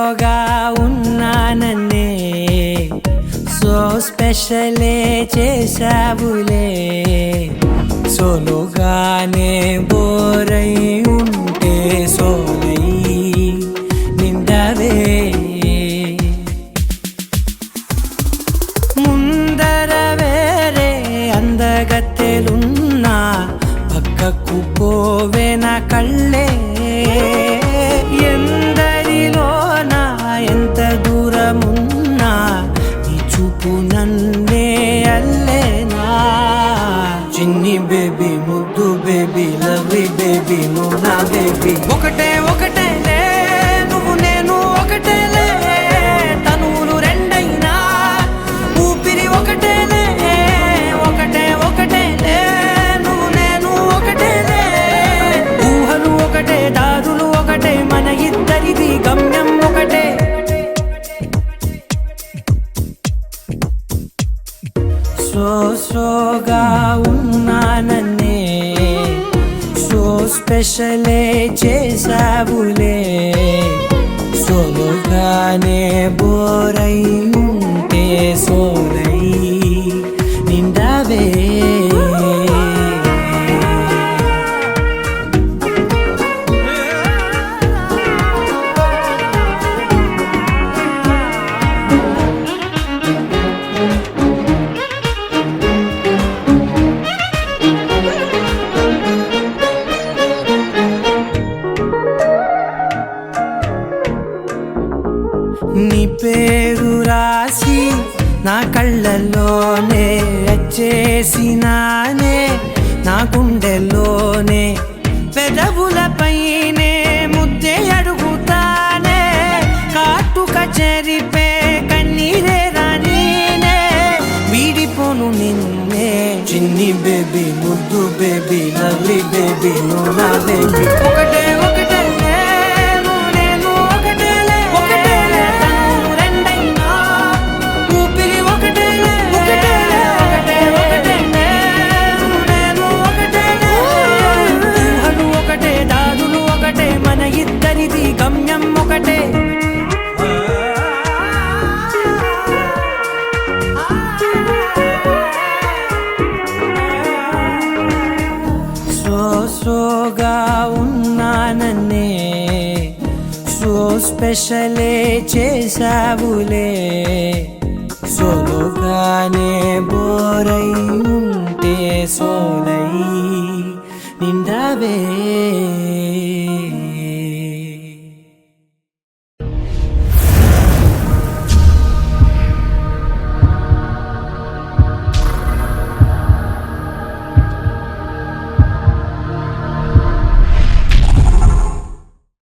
సోగా ఉన్నానన్నే so స్పెషలే చేసావులే సోలోగానే బోరై ఉంటే సోలై నిండవే ముందర వేరే అందగత్తెలున్నా పక్కకు పోవే నా కళ్ళే ఎందరిలోనా ఎంత దూరమున్నా నీ చూపు నన్నే అల్లేనా చిన్ని బేబీ ముద్దు బేబీ లవ్లీ బేబీ నువ్వు నా బేబీ ఒకటే ఒకటేలే నువ్వు నేను ఒకటేలే తనువులు రెండైనా ఊపిరి ఒకటేలే ఒకటే ఒకటేలే నువ్వు నేను ఒకటేలే ఊహలు ఒకటే దారులు ఒకటే మన ఇద్దరిది గమ్యం ఒకటే సోగా ఉన్నానన్నే సో స్పెషలే చేసావులే సోలోగానే బోరై ఉంటే సోలై నిండవే నీ పేరు రాసి నా కళ్ళల్లోనే వచ్చేసినానే నా గుండెల్లోనే పెదవులపైనే ముద్దే అడుగుతానే కాటుక చెరిపే కన్నీరే రానీనే వీడిపోను నిన్నే చిన్ని బేబీ ముద్దు బేబీ లవ్లీ బేబీ నువ్వు నా బేబీ ఒకటే ఒకటే ఇద్దరిది గమ్యం ఒకటే సోగా ఉన్నానన్నే సో స్పెషలే చేసావులే సోలోగానే బోరై ఉంటే సోలై నిండవే